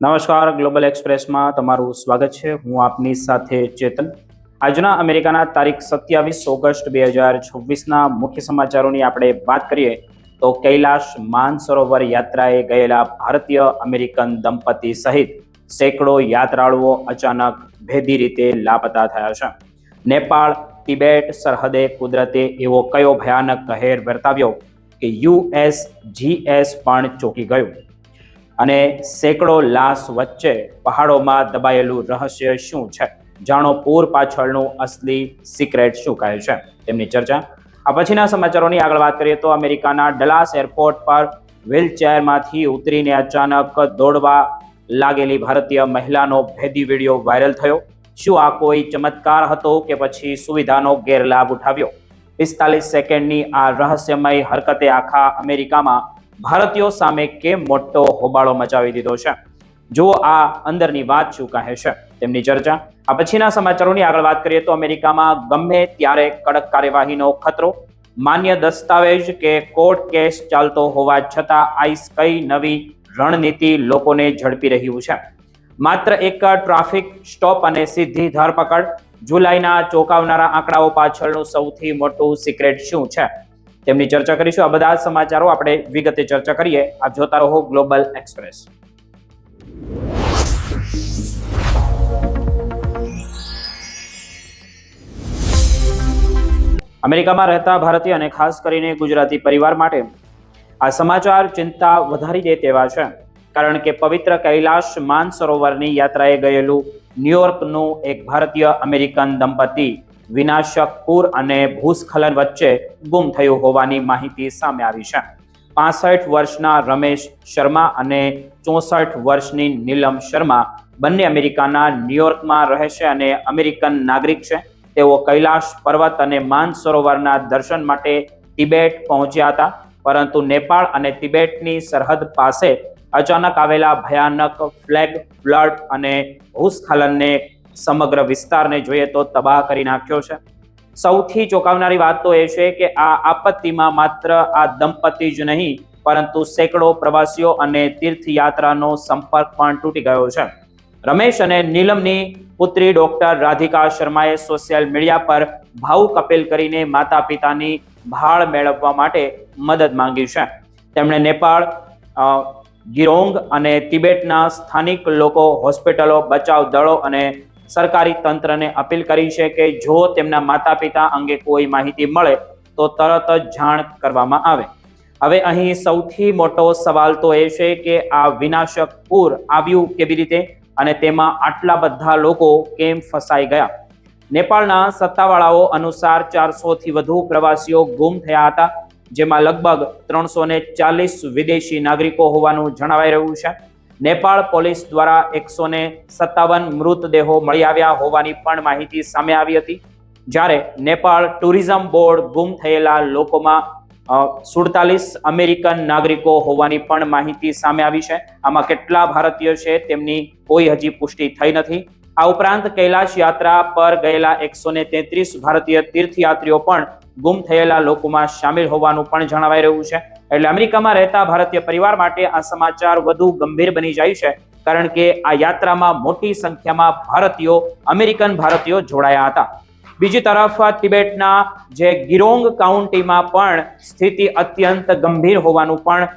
નમસ્કાર, ગ્લોબલ એક્સપ્રેસમાં તમારું સ્વાગત છે. હું આપની સાથે ચેતન. આજના અમેરિકાના તારીખ 27 ઓગસ્ટ 2026ના મુખ્ય સમાચારોની આપણે વાત કરીએ તો કૈલાશ માનસરોવર યાત્રાએ ગયેલા ભારતીય અમેરિકન દંપતી સહિત સેંકડો યાત્રાળુઓ અચાનક ભેદી રીતે લાપતા થયા છે. નેપાળ તિબેટ સરહદે કુદરતે એવો કયો ભયાનક કહેર વર્તાવ્યો કે USGS પણ ચોંકી ગયું અને સેંકડો લાશ વચ્ચે પહાડોમાં દબાયેલું રહસ્ય શું છે? જાણો પૂર પાછળનું અસલી સિક્રેટ શું કહે છે, તેમની ચર્ચા. આ પછીના સમાચારોની આગળ વાત કરીએ તો અમેરિકાના ડલાસ એરપોર્ટ પર વ્હીલચેરમાંથી ઉતરીને અચાનક દોડવા લાગેલી ભારતીય મહિલાનો ભેદી વિડીયો વાયરલ થયો. શું આ કોઈ ચમત્કાર હતો કે પછી સુવિધાનો ગેરલાભ ઉઠાવ્યો? 45 સેકન્ડની આ રહસ્યમય હરકતે આખા અમેરિકામાં ભારતીયો સામે કેમ મોટો હોબાળો મચાવી દીધો છે? જુઓ આ અંદરની વાત શું કહે છે, તેમની ચર્ચા. આ પછીના સમાચારોની આગળ વાત કરીએ તો અમેરિકામાં ગમે ત્યારે કડક કાર્યવાહીનો ખતરો. માન્ય દસ્તાવેજ કે કોર્ટ કેસ ચાલતો હોવા છતાં આઈસ કઈ નવી રણનીતિ લોકોને ઝડપી રહ્યું છે? માત્ર એક ટ્રાફિક સ્ટોપ અને સીધી ધરપકડ. જુલાઈના ચોંકાવનારા આંકડાઓ પાછળનું સૌથી મોટું સિક્રેટ શું છે, તેમની ચર્ચા કરીશું. આ બધા સમાચારો આપણે વિગતે ચર્ચા કરીએ. આપ જોતા રહો ગ્લોબલ એક્સપ્રેસ. અમેરિકામાં રહેતા ભારતીય અને ખાસ કરીને ગુજરાતી પરિવાર માટે આ સમાચાર ચિંતા વધારી દે તેવા છે, કારણ કે પવિત્ર કૈલાશ માનસરોવરની યાત્રાએ ગયેલું ન્યુયોર્કનું એક ભારતીય અમેરિકન દંપતી વિનાશક પૂર અને ભૂસ્ખલન વચ્ચે ગુમ થયું હોવાની માહિતી સામે આવી છે. 65 વર્ષના રમેશ શર્મા અને 64 વર્ષની નીલમ શર્મા બંને અમેરિકાના ન્યુયોર્કમાં રહે છે અને અમેરિકન નાગરિક છે. તેઓ કૈલાશ પર્વત અને માનસરોવરના દર્શન માટે તિબેટ પહોંચ્યા હતા, પરંતુ નેપાળ અને તિબેટની સરહદ પાસે અચાનક આવેલા ભયાનક ફ્લેગ ફ્લડ અને ભૂસ્ખલનને સમગ્ર વિસ્તારને જોઈએ તો તબાહ કરી નાખ્યો છે. સૌથી ચોંકાવનારી વાત તો એ છે કે આ આપત્તિમાં માત્ર આ દંપતી જ નહીં, પરંતુ સેંકડો પ્રવાસીઓ અને તીર્થયાત્રાનો સંપર્ક પણ તૂટી ગયો છે. રમેશ અને નીલમની પુત્રી ડોક્ટર રાધિકા શર્માએ સોશિયલ મીડિયા પર ભાવુક અપીલ કરીને માતા પિતાની ભાળ મેળવવા માટે મદદ માંગી છે. તેમણે નેપાળ, ગિરોંગ અને તિબેટના સ્થાનિક લોકો, હોસ્પિટલો, બચાવ દળો અને સરકારી તંત્રને અપીલ કરી છે કે જો તેમના માતા પિતા અંગે કોઈ માહિતી મળે તો તરત જ જાણ કરવામાં આવે. હવે અહીં સૌથી મોટો સવાલ તો એ છે કે આ વિનાશક પૂર આવ્યું કેવી રીતે અને તેમાં આટલા બધા લોકો કેમ ફસાઈ ગયા? નેપાળના સત્તાવાળાઓ અનુસાર 400થી વધુ પ્રવાસીઓ ગુમ થયા હતા, જેમાં લગભગ 340 વિદેશી નાગરિકો હોવાનું જણાવાઈ રહ્યું છે. નેપાળ પોલીસ દ્વારા 157 મૃતદેહો મળી આવ્યા હોવાની પણ માહિતી સામે આવી હતી, જ્યારે નેપાળ ટુરિઝમ બોર્ડ ગુમ થયેલા લોકોમાં 47 અમેરિકન નાગરિકો હોવાની પણ માહિતી સામે આવી છે. આમાં કેટલા ભારતીય છે તેમની કોઈ હજી પુષ્ટિ થઈ નથી. આ ઉપરાંત કૈલાશ યાત્રા પર ગયેલા 133 ભારતીય તીર્થયાત્રીઓ પણ ગુમ થયેલા લોકોમાં સામેલ હોવાનું પણ જણાવાઈ રહ્યું છે. એટલે અમેરિકામાં રહેતા ભારતીય પરિવાર માટે આ સમાચાર વધુ ગંભીર બની જાય છે, કારણ કે આ યાત્રામાં મોટી સંખ્યામાં અમેરિકન ભારતીયો જોડાયા હતા. બીજી તરફ તિબેટના જે ગિરોંગ કાઉન્ટીમાં પણ સ્થિતિ અત્યંત ગંભીર હોવાનું પણ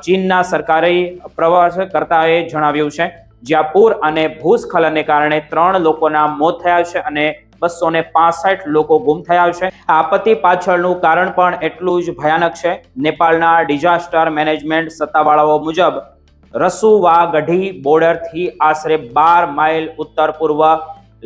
ચીનના સરકારી પ્રવાસકર્તાએ જણાવ્યું છે, જ્યાં પૂર અને ભૂસ્ખલનને કારણે 3 લોકોના મોત થયા છે અને 265 લોકો ગુમ થયા છે. આ આપત્તિ પાછળનું કારણ પણ એટલું જ ભયાનક છે. નેપાળના ડિઝાસ્ટર મેનેજમેન્ટ સત્તાવાળાઓ મુજબ રસુવાગઢી બોર્ડરથી આશરે 12 માઇલ ઉત્તર પૂર્વ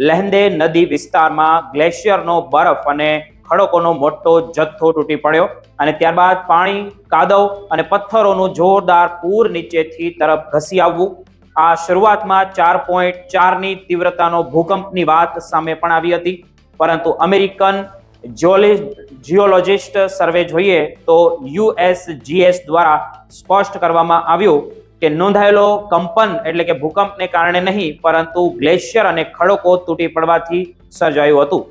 લહેંદે નદી વિસ્તારમાં ગ્લેશિયરનો બરફ અને ખડકોનો મોટો જથ્થો તૂટી પડ્યો અને ત્યારબાદ પાણી, કાદવ અને પથ્થરોનું જોરદાર પૂર નીચેથી તરફ ઘસી આવવું. આ શરૂઆતમાં 4.4ની તીવ્રતાનો ભૂકંપની વાત સામે પણ આવી હતી, પરંતુ અમેરિકન જિયોલોજિસ્ટ સર્વે જોઈએ તો USGS દ્વારા સ્પષ્ટ કરવામાં આવ્યું કે નોંધાયેલો કંપન એટલે કે ભૂકંપને કારણે નહીં, પરંતુ ગ્લેશિયર અને ખડકો તૂટી પડવાથી સર્જાયું હતું.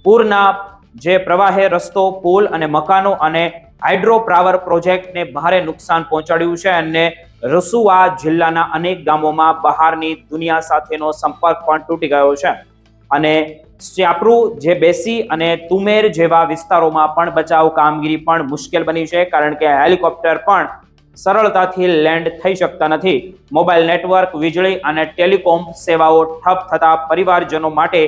પૂરના જે પ્રવાહે રસ્તો, પુલ અને મકાનો અને હાઇડ્રો પાવર પ્રોજેક્ટને ભારે નુકસાન પહોંચાડ્યું છે અને રસુઆ જિલ્લાના અનેક ગામોમાં બહારની દુનિયા સાથેનો સંપર્ક પણ તૂટી ગયો છે અને સ્યાપ્રુ જે બેસી અને તુમેર જેવા વિસ્તારોમાં પણ બચાવ કામગીરી પણ મુશ્કેલ બની છે, કારણ કે હેલિકોપ્ટર પણ સરળતાથી લેન્ડ થઈ શકતા નથી. મોબાઈલ નેટવર્ક, વીજળી અને ટેલિકોમ સેવાઓ ઠપ થતા પરિવારજનો માટે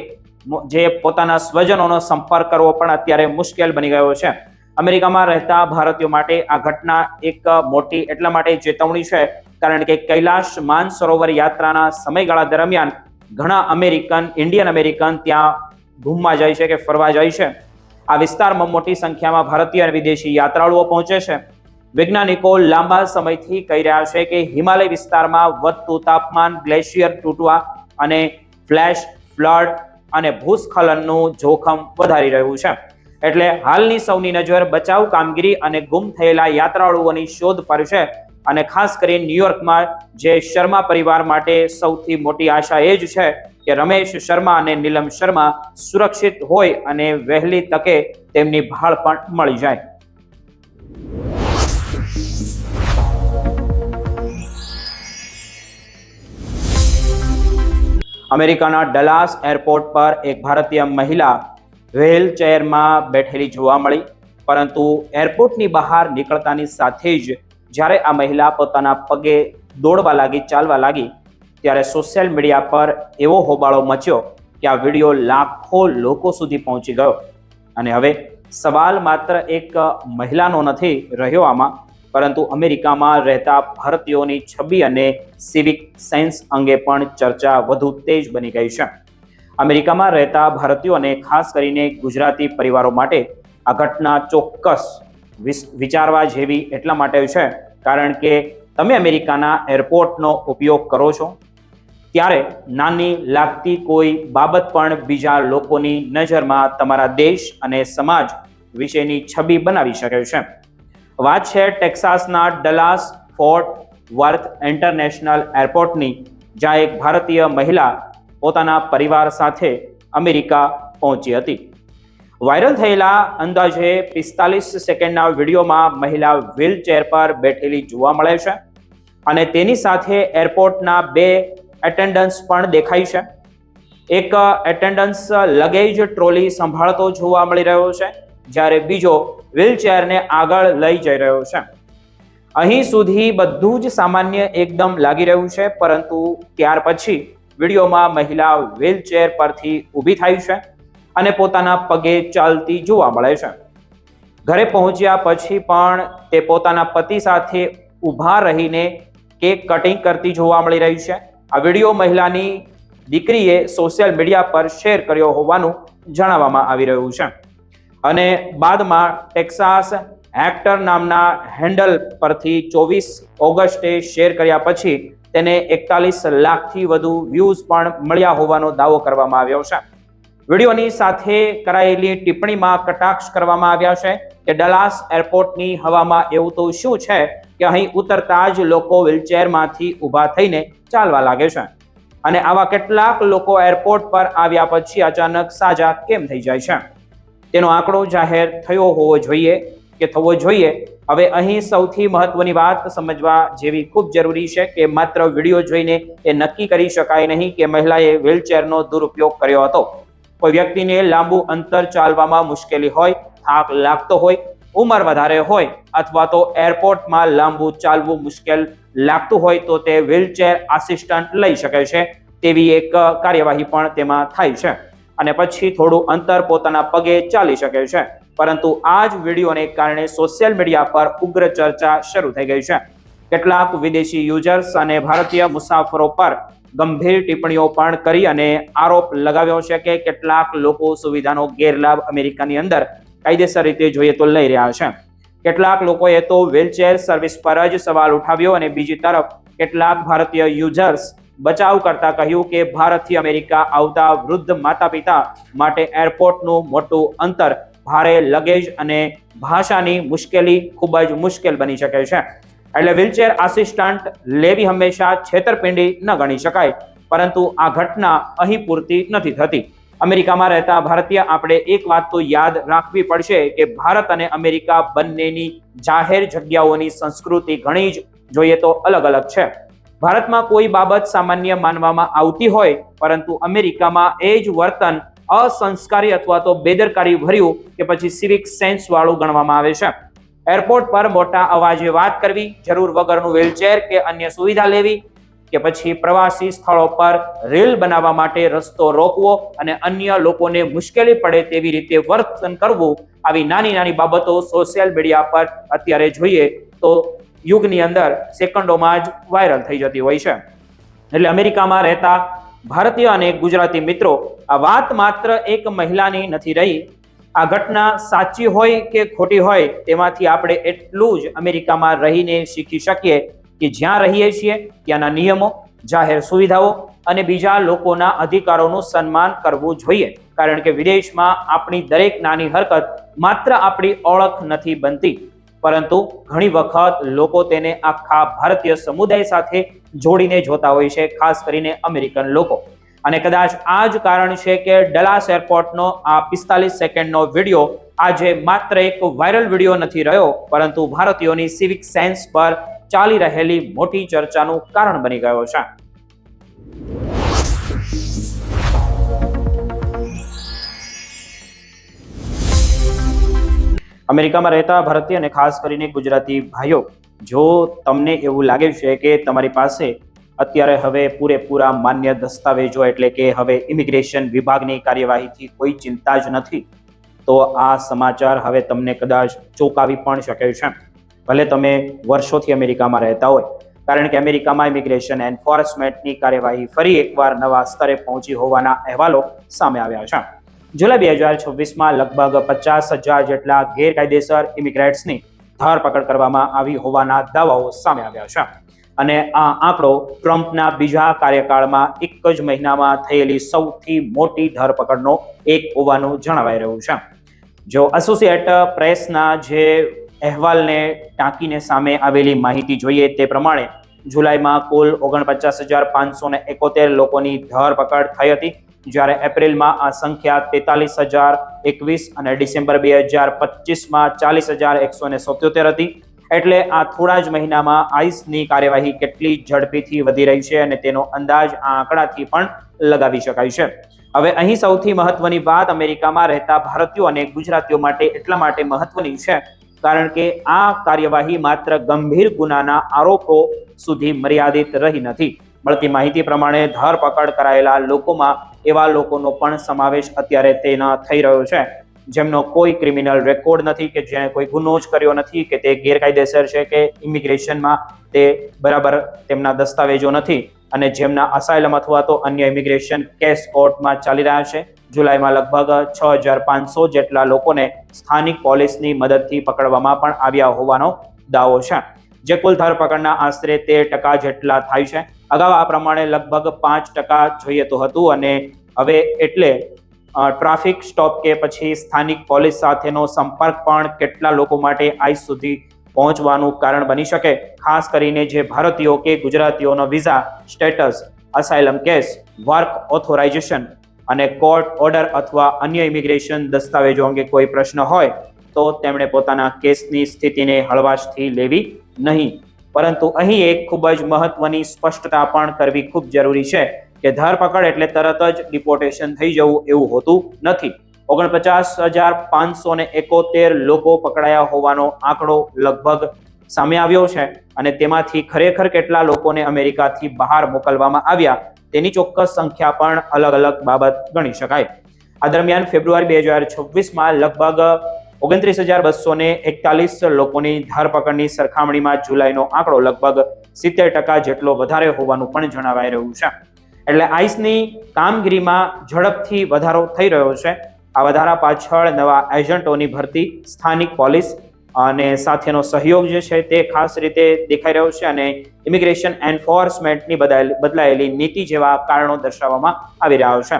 જે પોતાના સ્વજનોનો સંપર્ક કરવો પણ અત્યારે મુશ્કેલ બની ગયો છે. અમેરિકામાં રહેતા ભારતીયો માટે આ ઘટના એક મોટી એટલા માટે ચેતવણી છે, કારણ કે કૈલાશ માનસરોવર યાત્રાના સમયગાળા દરમિયાન ઘણા ઇન્ડિયન અમેરિકન ત્યાં ઘૂમવા જાય છે કે ફરવા જાય છે. આ વિસ્તારમાં મોટી સંખ્યામાં ભારતીય અને વિદેશી યાત્રાળુઓ પહોંચે છે. વૈજ્ઞાનિકો લાંબા સમયથી કહી રહ્યા છે કે હિમાલય વિસ્તારમાં વધતું તાપમાન, ગ્લેશિયર તૂટવા અને ફ્લેશ ફ્લડ અને ભૂસ્ખલનનું જોખમ વધારી રહ્યું છે. એટલે હાલની સૌની નજર બચાવ કામગીરી અને ગુમ થયેલા યાત્રાળુઓની શોધ પર છે. અને ખાસ કરીને ન્યુયોર્કમાં જે શર્મા પરિવાર માટે સૌથી મોટી આશા એ જ છે કે રમેશ શર્મા અને નીલમ શર્મા સુરક્ષિત હોય અને વહેલી તકે તેમની ભાળ પણ મળી જાય. અમેરિકાના ડલાસ એરપોર્ટ પર એક ભારતીય મહિલા વ્હીલ ચેરમાં બેઠેલી જોવા મળી, પરંતુ એરપોર્ટની બહાર નીકળતાની સાથે જ જ્યારે આ મહિલા પોતાના પગે દોડવા લાગી, ચાલવા લાગી, ત્યારે સોશિયલ મીડિયા પર એવો હોબાળો મચ્યો કે આ વિડીયો લાખો લોકો સુધી પહોંચી ગયો. અને હવે સવાલ માત્ર એક મહિલાનો નથી રહ્યો આમાં, પરંતુ અમેરિકામાં રહેતા ભારતીયોની છબી અને સિવિક સેન્સ અંગે પણ ચર્ચા વધુ તેજ બની ગઈ છે. અમેરિકામાં રહેતા ભારતીયોને ખાસ કરીને ગુજરાતી પરિવારો માટે આ ઘટના ચોક્કસ વિચારવા જેવી એટલા માટે છે, કારણ કે તમે અમેરિકાના એરપોર્ટનો ઉપયોગ કરો છો ત્યારે નાની લાગતી કોઈ બાબત પણ બીજા લોકોની નજરમાં તમારા દેશ અને સમાજ વિશેની છબી બનાવી શકે છે. વાત છે ટેક્સાસના ડલાસ ફોર્ટ વર્થ ઇન્ટરનેશનલ એરપોર્ટની, જ્યાં એક ભારતીય મહિલા પોતાના પરિવાર સાથે અમેરિકા પહોંચી હતી. વાયરલ થયેલા અંદાજે 45 સેકન્ડના વિડીયોમાં મહિલા વ્હીલચેર પર બેઠેલી જોવા મળે છે અને તેની સાથે એરપોર્ટના 2 એટેન્ડન્ટ્સ પણ દેખાય છે. એક એટેન્ડન્ટ્સ લગેજ ટ્રોલી સંભાળતો જોવા મળી રહ્યો છે, જ્યારે બીજો વ્હીલચેરને આગળ લઈ જઈ રહ્યો છે. અહીં સુધી બધું જ સામાન્ય એકદમ લાગી રહ્યું છે, પરંતુ ત્યાર પછી વિડીયોમાં મહિલા વ્હીલચેર પરથી ઊભી થાય છે અને પોતાના પગે ચાલતી જોવા મળે છે. ઘરે પહોંચ્યા પછી પણ તે પોતાના પતિ સાથે ઊભા રહીને કેક કટિંગ કરતી જોવા મળી રહી છે. આ વિડીયો મહિલાની દીકરીએ સોશિયલ મીડિયા પર શેર કર્યો હોવાનું જણાવવામાં આવી રહ્યું છે અને બાદમાં ટેક્સાસ હેક્ટર નામના હેન્ડલ પરથી 24 ઓગસ્ટે શેર કર્યા પછી તેને 41 લાખથી વધુ વ્યૂઝ પણ મળ્યા હોવાનો દાવો કરવામાં આવ્યો છે. વિડીયોની સાથે કરાયેલી ટિપ્પણીમાં કટાક્ષ કરવામાં આવ્યા છે કે ડલાસ એરપોર્ટની હવામાં એવું તો શું છે કે અહીં ઉતરતા જ લોકો વ્હીલચેરમાંથી ઊભા થઈને ચાલવા લાગે છે અને આવા કેટલાક લોકો એરપોર્ટ પર આવ્યા પછી અચાનક સાજા કેમ થઈ જાય છે, તેનો આંકડો જાહેર થયો હોવો જોઈએ કે થવો જોઈએ. હવે અહીં સૌથી મહત્વની વાત સમજવા જેવી ખૂબ જરૂરી છે કે માત્ર વિડીયો જોઈને એ નક્કી કરી શકાય નહીં કે મહિલાએ વ્હીલચેરનો દુરુપયોગ કર્યો હતો. કોઈ વ્યક્તિને લાંબુ અંતર ચાલવામાં મુશ્કેલી હોય, થાક લાગતો હોય, ઉંમર વધારે હોય અથવા તો એરપોર્ટમાં લાંબુ ચાલવું મુશ્કેલ લાગતું હોય તો તે વ્હીલચેર આસિસ્ટન્ટ લઈ શકે છે તેવી એક કાર્યવાહી પણ તેમાં થાય છે અને પછી થોડું અંતર પોતાના પગે ચાલી શકે છે. પરંતુ આ જ વિડીયોને કારણે સોશિયલ મીડિયા પર ઉગ્ર ચર્ચા શરૂ થઈ ગઈ છે. કેટલાક વિદેશી યુઝર્સ અને ભારતીય મુસાફરો પર ગંભીર ટિપ્પણીઓ પણ કરી અને આરોપ લગાવ્યો છે કે કેટલાક લોકો સુવિધાનો ગેરલાભ અમેરિકાની અંદર કાયદેસર રીતે જોઈએ તો લઈ રહ્યા છે. કેટલાક લોકોએ તો વ્હીલચેર સર્વિસ પર જ સવાલ ઉઠાવ્યો અને બીજી તરફ કેટલાક ભારતીય યુઝર્સ બચાવ કરતા કહ્યું કે ભારતથી અમેરિકા આવતા વૃદ્ધ માતા પિતા માટે એરપોર્ટનું મોટું અંતર, ભારે લગેજ અને ભાષાની મુશ્કેલી ખૂબ જ મુશ્કેલ બની શકે છે. એટલે વ્હીલચેર આસિસ્ટન્ટ લેવી હંમેશા છેતરપિંડી ન ગણી શકાય, પરંતુ આ ઘટના અહીં પૂરતી નથી થતી. અમેરિકામાં રહેતા ભારતીય આપણે એક વાત તો યાદ રાખવી પડશે કે ભારત અને અમેરિકા બંનેની જાહેર જગ્યાઓની સંસ્કૃતિ ઘણી જ જોઈએ તો અલગ અલગ છે. ભારતમાં કોઈ બાબત સામાન્ય માનવામાં આવતી હોય, પરંતુ અમેરિકામાં એ જ વર્તન અસંસ્કારી અથવા તો બેદરકારી ભર્યું કે પછી સિવિક સેન્સ વાળું ગણવામાં આવે છે. એરપોર્ટ પર મોટા અવાજે વાત કરવી, જરૂર વગરનું વ્હીલચેર કે અન્ય સુવિધા લેવી, કે પછી પ્રવાસી સ્થળો પર રેલ બનાવવા માટે રસ્તો રોકવો અને અન્ય લોકોને મુશ્કેલી પડે તેવી રીતે વર્તન કરવું, આવી નાની નાની બાબતો સોશિયલ મીડિયા પર અત્યારે જોઈએ તો યુગની અંદર સેકન્ડોમાં જ વાયરલ થઈ જતી હોય છે. એટલે અમેરિકામાં રહેતા ભારતીય અને ગુજરાતી મિત્રો, આ વાત માત્ર એક મહિલાની નથી રહી. આ ઘટના સાચી હોય કે ખોટી હોય તેમાંથી આપણે એટલું જ અમેરિકામાં રહીને શીખી શકીએ કે જ્યાં રહીએ છીએ ત્યાંના નિયમો, જાહેર સુવિધાઓ અને બીજા લોકોના અધિકારોનું સન્માન કરવું જોઈએ. કારણ કે વિદેશમાં આપણી દરેક નાની હરકત માત્ર આપણી ઓળખ નથી બનતી, પરંતુ ઘણી વખત લોકો તેને આખા ભારતીય સમુદાય સાથે જોડીને જોતા હોય છે, ખાસ કરીને અમેરિકન લોકો. અને કદાચ આ જ કારણ છે કે ડલાસ એરપોર્ટનો આ 45 સેકન્ડનો વિડીયો આજે માત્ર એક વાયરલ વિડીયો નથી રહ્યો, પરંતુ ભારતીયોની સિવિક સેન્સ પર ચાલી રહેલી મોટી ચર્ચાનું કારણ બની ગયો છે. અમેરિકામાં રહેતા ભારતીય અને ખાસ કરીને ગુજરાતી ભાઈઓ, જો તમને એવું લાગે છે કે તમારી પાસે અત્યારે હવે પૂરેપૂરા માન્ય દસ્તાવેજો એટલે કે હવે ઇમિગ્રેશન વિભાગની કાર્યવાહીથી કોઈ ચિંતા જ નથી, તો આ સમાચાર હવે તમને કદાચ ચોંકાવી પણ શકે છે. ભલે તમે વર્ષોથી અમેરિકામાં રહેતા હોય, કારણ કે અમેરિકામાં ઇમિગ્રેશન એન્ફોર્સમેન્ટની કાર્યવાહી ફરી એકવાર નવા સ્તરે પહોંચી હોવાના અહેવાલો સામે આવ્યા છે. જુલાઈ 2026માં લગભગ 50,000 જેટલા ગેરકાયદેસર ઇમિગ્રેન્ટ્સની ધરપકડ કરવામાં આવી હોવાના દાવાઓ સામે આવ્યા છે. અને આ આંકડો ટ્રમ્પના બીજા કાર્યકાળમાં એક જ મહિનામાં થયેલી સૌથી મોટી ધરપકડનો એક હોવાનું જણાવાઈ રહ્યું છે. જો એસોસિએટ પ્રેસના જે અહેવાલને ટાંકીને સામે આવેલી માહિતી જોઈએ તે પ્રમાણે જુલાઈમાં કુલ 49,571 લોકોની ધરપકડ થઈ હતી, જ્યારે એપ્રિલમાં આ સંખ્યા 43,021 અને ડિસેમ્બર 2025માં 40,177 હતી. એટલે આ થોડા જ મહિનામાં આઈસની કાર્યવાહી કેટલી ઝડપીથી વધી રહી છે અને તેનો અંદાજ આ આંકડાથી પણ લગાવી શકાય છે. હવે અહીં સૌથી મહત્વની વાત અમેરિકામાં રહેતા ભારતીયો અને ગુજરાતીઓ માટે એટલા માટે મહત્વની છે કારણ કે આ કાર્યવાહી માત્ર ગંભીર ગુનાના આરોપો સુધી મર્યાદિત રહી નથી. મળતી માહિતી પ્રમાણે ધરપકડ કરાયેલા લોકોમાં એવા લોકોનો પણ સમાવેશ અત્યારે તેના થઈ રહ્યો છે જેમનો કોઈ ક્રિમિનલ રેકોર્ડ નથી, કે જેણે કોઈ ગુનો જ કર્યો નથી, કે તે ગેરકાયદેસર છે, કે ઇમિગ્રેશનમાં તે બરાબર તેમના દસ્તાવેજો નથી અને જેમના અસાયલમ અથવા તો અન્ય ઇમિગ્રેશન કેસ કોર્ટમાં ચાલી રહ્યા છે. જુલાઈમાં લગભગ 6,500 જેટલા લોકોને સ્થાનિક પોલીસની મદદથી પકડવામાં પણ આવ્યા હોવાનો દાવો છે, જે કુલ ધરપકડના આશરે 13% જેટલા થાય છે. અગાઉ આ પ્રમાણે લગભગ 5% જોઈએ તો હતું અને હવે એટલે ટ્રાફિક સ્ટોપ કે પછી સ્થાનિક પોલીસ સાથેનો સંપર્ક પણ કેટલા લોકો માટે આઈસ સુધી પહોંચવાનું કારણ બની શકે. ખાસ કરીને જે ભારતીયો કે ગુજરાતીઓનો visa status, asylum case, work authorisation અને કોર્ટ ઓર્ડર અથવા અન્ય ઇમિગ્રેશન દસ્તાવેજો અંગે કોઈ પ્રશ્ન હોય તો તેમણે પોતાના કેસની સ્થિતિને હળવાશથી લેવી નહીં. પરંતુ અહીં એક ખૂબ જ મહત્વની સ્પષ્ટતા પણ કરવી ખૂબ જરૂરી છે કે ધરપકડ એટલે તરત જ ડિપોર્ટેશન થઈ જવું એવું હોતું નથી. 49,571 લોકો પકડાયા હોવાનો આંકડો લગભગ સામે આવ્યો છે અને તેમાંથી ખરેખર કેટલા લોકોને અમેરિકાથી બહાર મોકલવામાં આવ્યા તેની ચોક્કસ સંખ્યા પણ અલગ અલગ બાબત ગણી શકાય. આ દરમિયાન ફેબ્રુઆરી 2026માં લગભગ 29,241 લોકોની ધરપકડની સરખામણીમાં જુલાઈનો આંકડો લગભગ 70% જેટલો વધારે હોવાનું પણ જણાવાઈ રહ્યું છે. એટલે આઈસની કામગીરીમાં ઝડપથી વધારો થઈ રહ્યો છે. આ વધારા પાછળ નવા એજન્ટોની ભરતી, સ્થાનિક પોલીસ અને સાથેનો સહયોગ જે છે તે ખાસ રીતે દેખાઈ રહ્યો છે અને ઇમિગ્રેશન એન્ફોર્સમેન્ટની બદલાયેલી નીતિ જેવા કારણો દર્શાવવામાં આવી રહ્યા છે.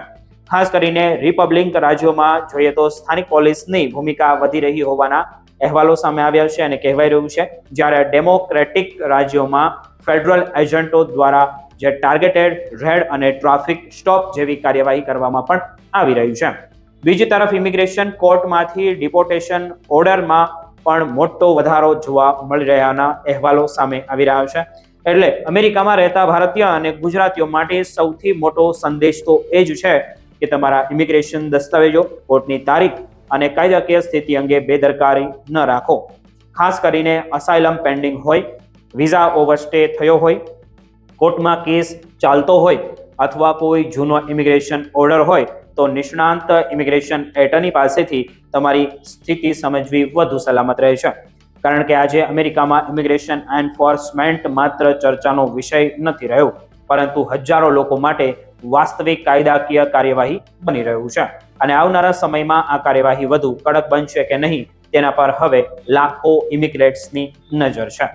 ખાસ કરીને રિપબ્લિક રાજ્યોમાં જોઈએ તો સ્થાનિક પોલીસની ભૂમિકા વધી રહી હોવાના અહેવાલો સામે આવ્યા છે અને કહેવાય રહ્યું છે, જ્યારે ડેમોક્રેટિક રાજ્યોમાં ફેડરલ એજન્ટો દ્વારા જે ટાર્ગેટેડ રેડ અને ટ્રાફિક સ્ટોપ જેવી કાર્યવાહી કરવામાં પણ આવી રહ્યું છે. બીજી તરફ ઇમિગ્રેશન કોર્ટમાંથી ડિપોર્ટેશન ઓર્ડરમાં પણ મોટો વધારો જોવા મળી રહ્યાના અહેવાલો સામે આવી રહ્યા છે. એટલે અમેરિકામાં રહેતા ભારતીય અને ગુજરાતીઓ માટે સૌથી મોટો સંદેશ તો એ જ છે કે તમારા ઇમિગ્રેશન દસ્તાવેજો, કોર્ટની તારીખ અને કાયદાકીય સ્થિતિ અંગે બેદરકારી ન રાખો. ખાસ કરીને અસાઇલમ પેન્ડિંગ હોય, વિઝા ઓવરસ્ટે થયો હોય, કોર્ટમાં કેસ ચાલતો હોય અથવા કોઈ જૂનો ઇમિગ્રેશન ઓર્ડર હોય તો નિષ્ણાંત ઇમિગ્રેશન એટર્ની પાસેથી તમારી સ્થિતિ સમજવી વધુ સલામત રહે છે. કારણ કે આજે અમેરિકામાં ઇમિગ્રેશન એન્ફોર્સમેન્ટ માત્ર ચર્ચાનો વિષય નથી રહ્યો, પરંતુ હજારો લોકો માટે વાસ્તવિક કાયદાકીય કાર્યવાહી બની રહ્યું છે. અને આવનારા સમયમાં આ કાર્યવાહી વધુ કડક બનશે કે નહીં તેના પર હવે લાખો ઇમિગ્રેટ્સની નજર છે.